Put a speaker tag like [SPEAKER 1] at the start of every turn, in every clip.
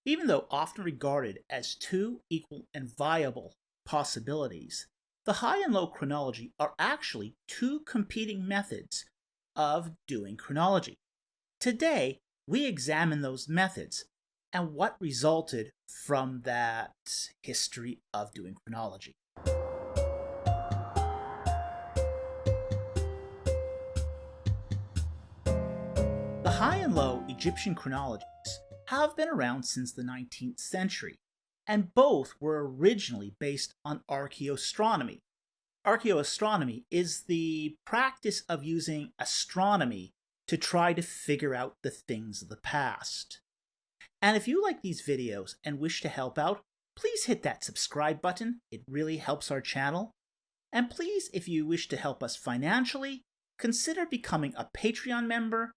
[SPEAKER 1] Even though often regarded as two equal and viable possibilities, the high and low chronology are actually two competing methods of doing chronology. Today, we examine those methods and what resulted from that history of doing chronology. The High and Low Egyptian Chronologies have been around since the 19th century, and both were originally based on Archaeoastronomy. Archaeoastronomy is the practice of using astronomy to try to figure out the things of the past. And if you like these videos and wish to help out, please hit that subscribe button. It really helps our channel. And please, if you wish to help us financially, consider becoming a Patreon member,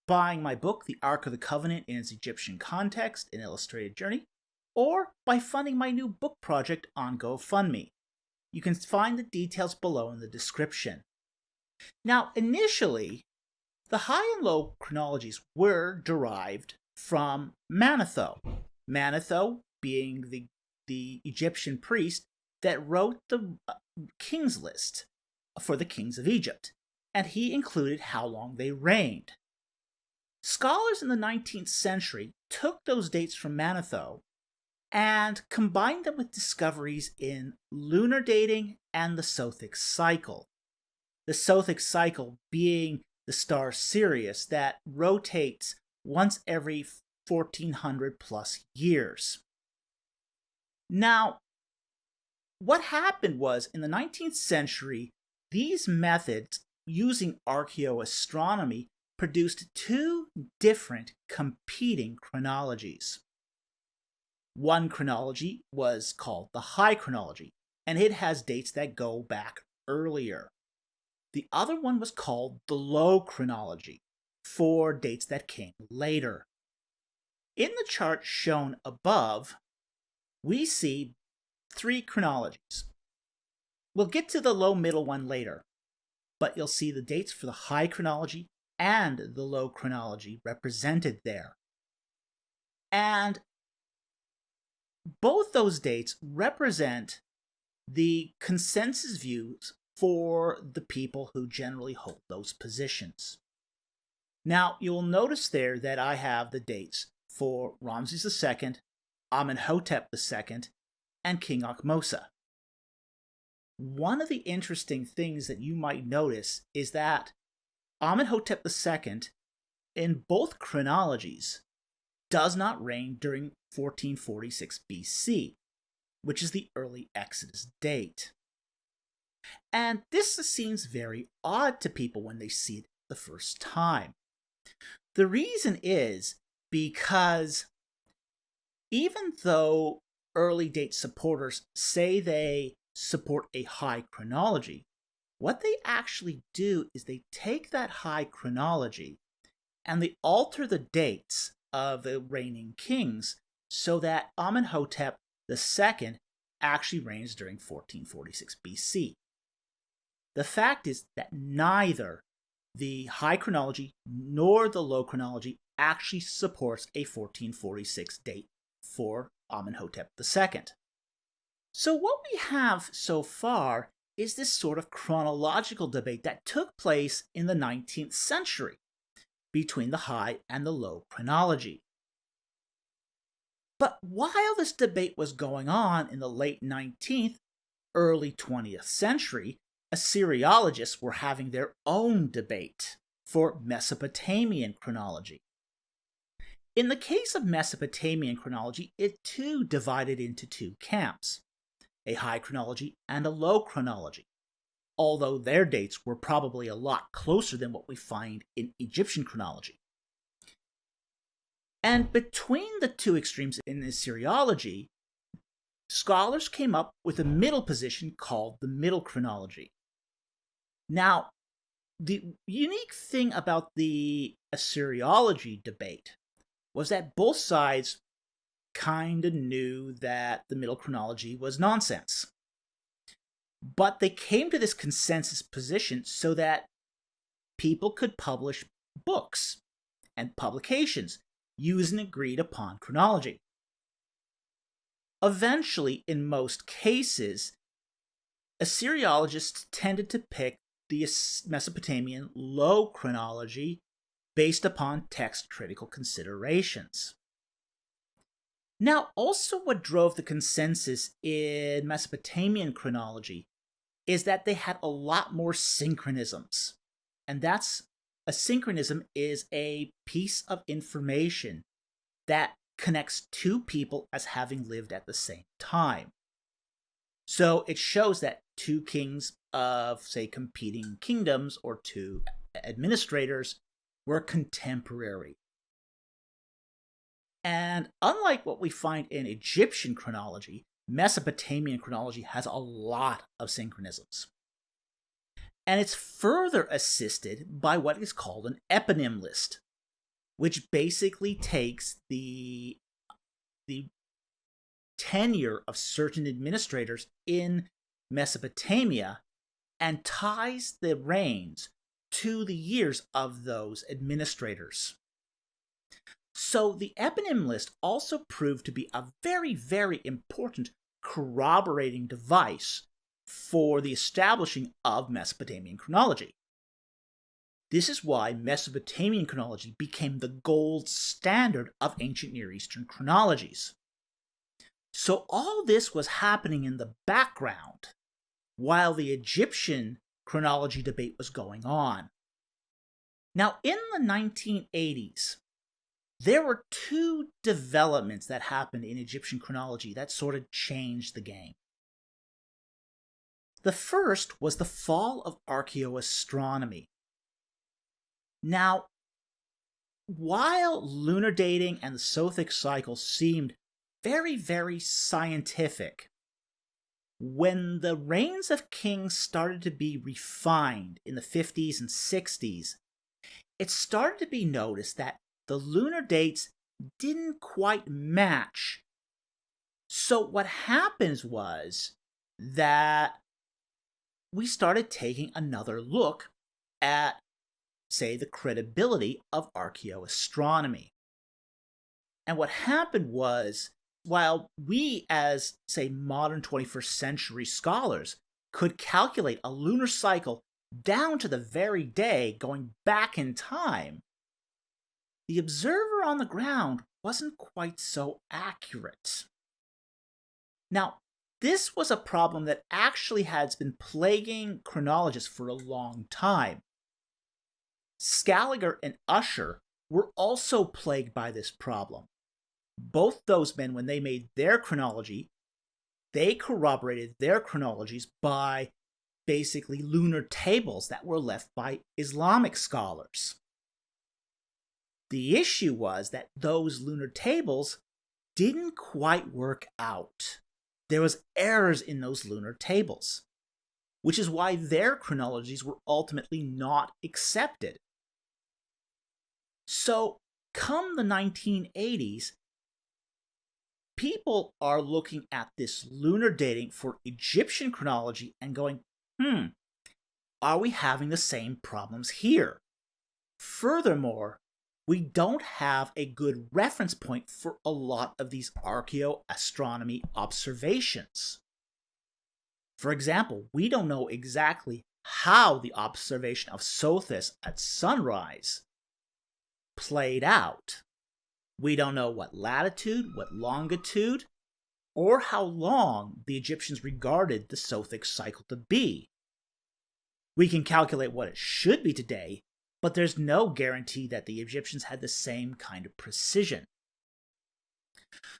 [SPEAKER 1] buying my book, The Ark of the Covenant in its Egyptian Context, an Illustrated Journey, or by funding my new book project on GoFundMe. You can find the details below in the description. Now, initially, the high and low chronologies were derived from Manetho. Manetho being the Egyptian priest that wrote the king's list for the kings of Egypt, and he included how long they reigned. Scholars in the 19th century took those dates from Manetho and combined them with discoveries in lunar dating and the Sothic cycle. The Sothic cycle being the star Sirius that rotates once every 1400 plus years. Now, what happened was in the 19th century, these methods using archaeoastronomy produced two different competing chronologies. One chronology was called the High Chronology, and it has dates that go back earlier. The other one was called the Low Chronology, for dates that came later. In the chart shown above, we see three chronologies. We'll get to the low middle one later, but you'll see the dates for the High Chronology and the Low Chronology represented there. And both those dates represent the consensus views for the people who generally hold those positions. Now, you'll notice there that I have the dates for Ramses II, Amenhotep II, and King Akhmosa. One of the interesting things that you might notice is that Amenhotep II, in both chronologies, does not reign during 1446 BC, which is the early Exodus date. And this seems very odd to people when they see it the first time. The reason is because even though early date supporters say they support a high chronology, what they actually do is they take that high chronology and they alter the dates of the reigning kings so that Amenhotep II actually reigns during 1446 BC. The fact is that neither the High Chronology nor the Low Chronology actually supports a 1446 date for Amenhotep II. So what we have so far is this sort of chronological debate that took place in the 19th century between the High and the Low Chronology. But while this debate was going on in the late 19th, early 20th century, Assyriologists were having their own debate for Mesopotamian chronology. In the case of Mesopotamian chronology, it too divided into two camps, a High Chronology and a Low Chronology, although their dates were probably a lot closer than what we find in Egyptian chronology. And between the two extremes in Assyriology, scholars came up with a middle position called the Middle Chronology. Now, the unique thing about the Assyriology debate was that both sides kind of knew that the Middle Chronology was nonsense. But they came to this consensus position so that people could publish books and publications using agreed upon chronology. Eventually, in most cases, Assyriologists tended to pick the Mesopotamian Low Chronology based upon text-critical considerations. Now, also what drove the consensus in Mesopotamian chronology is that they had a lot more synchronisms. And a synchronism is a piece of information that connects two people as having lived at the same time. So it shows that two kings of, say, competing kingdoms or two administrators were contemporary. And unlike what we find in Egyptian chronology, Mesopotamian chronology has a lot of synchronisms. And it's further assisted by what is called an eponym list, which basically takes the tenure of certain administrators in Mesopotamia and ties the reigns to the years of those administrators. So the eponym list also proved to be a very, very important corroborating device for the establishing of Mesopotamian chronology. This is why Mesopotamian chronology became the gold standard of ancient Near Eastern chronologies. So all this was happening in the background while the Egyptian chronology debate was going on. Now, in the 1980s, there were two developments that happened in Egyptian chronology that sort of changed the game. The first was the fall of Archaeoastronomy. Now, while lunar dating and the Sothic cycle seemed very, very scientific, when the reigns of kings started to be refined in the 50s and 60s, it started to be noticed that the lunar dates didn't quite match. So what happens was that we started taking another look at, say, the credibility of archaeoastronomy. And what happened was, while we as, say, modern 21st century scholars could calculate a lunar cycle down to the very day going back in time, the observer on the ground wasn't quite so accurate. Now, this was a problem that actually has been plaguing chronologists for a long time. Scaliger and Usher were also plagued by this problem. Both those men, when they made their chronology, they corroborated their chronologies by basically lunar tables that were left by Islamic scholars. The issue was that those lunar tables didn't quite work out. There was errors in those lunar tables, which is why their chronologies were ultimately not accepted. So, come the 1980s, people are looking at this lunar dating for Egyptian chronology and going, are we having the same problems here? Furthermore, we don't have a good reference point for a lot of these archaeoastronomy observations. For example, we don't know exactly how the observation of Sothis at sunrise played out. We don't know what latitude, what longitude, or how long the Egyptians regarded the Sothic cycle to be. We can calculate what it should be today, but there's no guarantee that the Egyptians had the same kind of precision.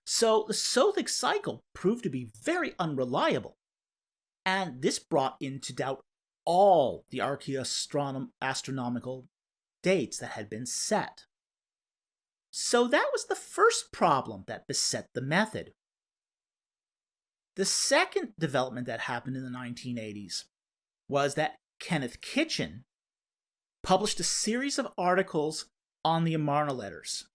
[SPEAKER 1] So the Sothic cycle proved to be very unreliable, and this brought into doubt all the archaeoastronomical dates that had been set. So that was the first problem that beset the method. The second development that happened in the 1980s was that Kenneth Kitchen published a series of articles on the Amarna letters.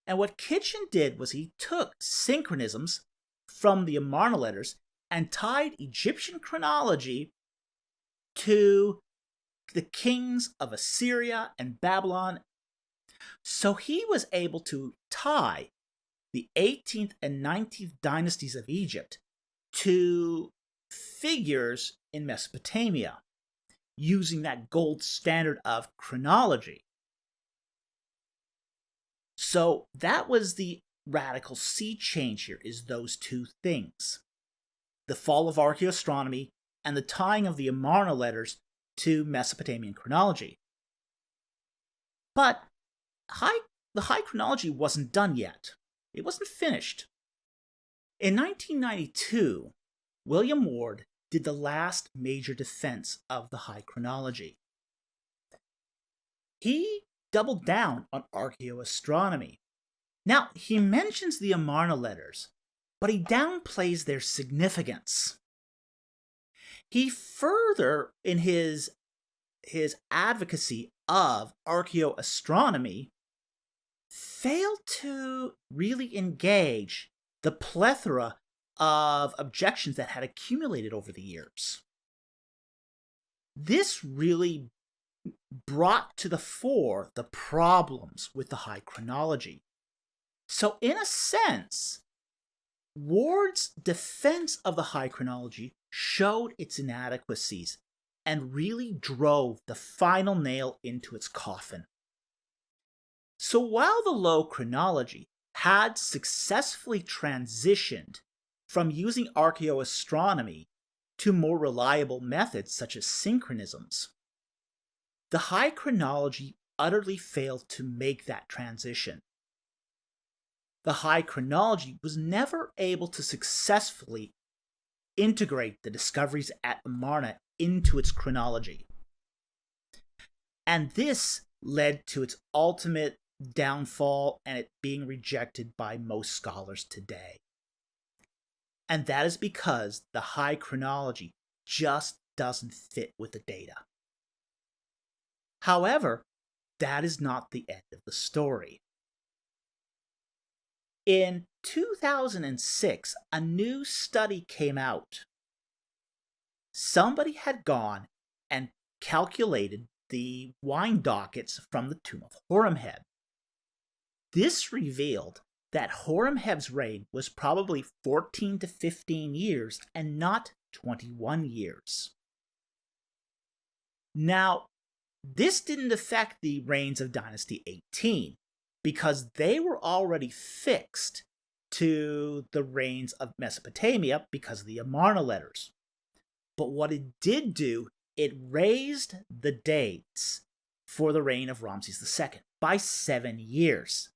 [SPEAKER 1] And what Kitchen did was he took synchronisms from the Amarna letters and tied Egyptian chronology to the kings of Assyria and Babylon. So he was able to tie the 18th and 19th dynasties of Egypt to figures in Mesopotamia, using that gold standard of chronology. So that was the radical sea change here, is those two things. The fall of Archaeoastronomy and the tying of the Amarna letters to Mesopotamian chronology. But the High Chronology wasn't done yet. It wasn't finished. In 1992, William Ward did the last major defense of the High Chronology. He doubled down on Archaeoastronomy. Now, he mentions the Amarna letters, but he downplays their significance. He further, in his advocacy of Archaeoastronomy, failed to really engage the plethora of objections that had accumulated over the years. This really brought to the fore the problems with the High Chronology. So in a sense, Ward's defense of the High Chronology showed its inadequacies and really drove the final nail into its coffin. So while the Low Chronology had successfully transitioned from using Archaeoastronomy to more reliable methods such as synchronisms, the High Chronology utterly failed to make that transition. The High Chronology was never able to successfully integrate the discoveries at Amarna into its chronology. And this led to its ultimate downfall and it being rejected by most scholars today. And that is because the High Chronology just doesn't fit with the data. However, that is not the end of the story. In 2006, a new study came out. Somebody had gone and calculated the wine dockets from the tomb of Horemheb. This revealed that Horemheb's reign was probably 14 to 15 years and not 21 years. Now, this didn't affect the reigns of Dynasty 18 because they were already fixed to the reigns of Mesopotamia because of the Amarna letters. But what it did do, it raised the dates for the reign of Ramses II by 7 years.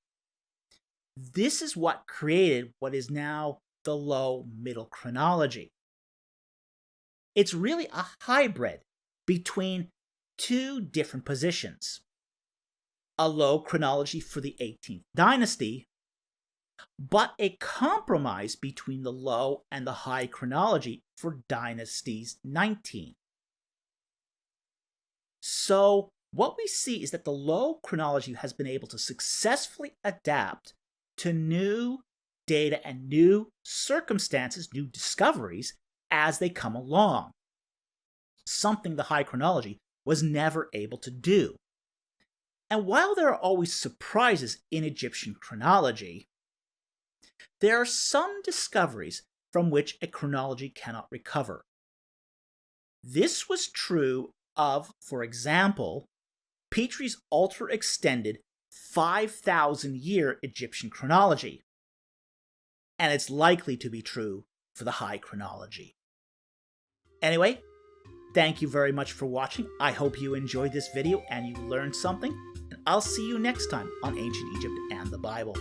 [SPEAKER 1] This is what created what is now the Low Middle Chronology. It's really a hybrid between two different positions. A Low Chronology for the 18th dynasty, but a compromise between the Low and the High Chronology for dynasties 19. So what we see is that the Low Chronology has been able to successfully adapt to new data and new circumstances, new discoveries as they come along. Something the High Chronology was never able to do. And while there are always surprises in Egyptian chronology, there are some discoveries from which a chronology cannot recover. This was true of, for example, Petrie's ultra-extended 5,000-year Egyptian chronology, and it's likely to be true for the High Chronology. Anyway, thank you very much for watching. I hope you enjoyed this video and you learned something, and I'll see you next time on Ancient Egypt and the Bible.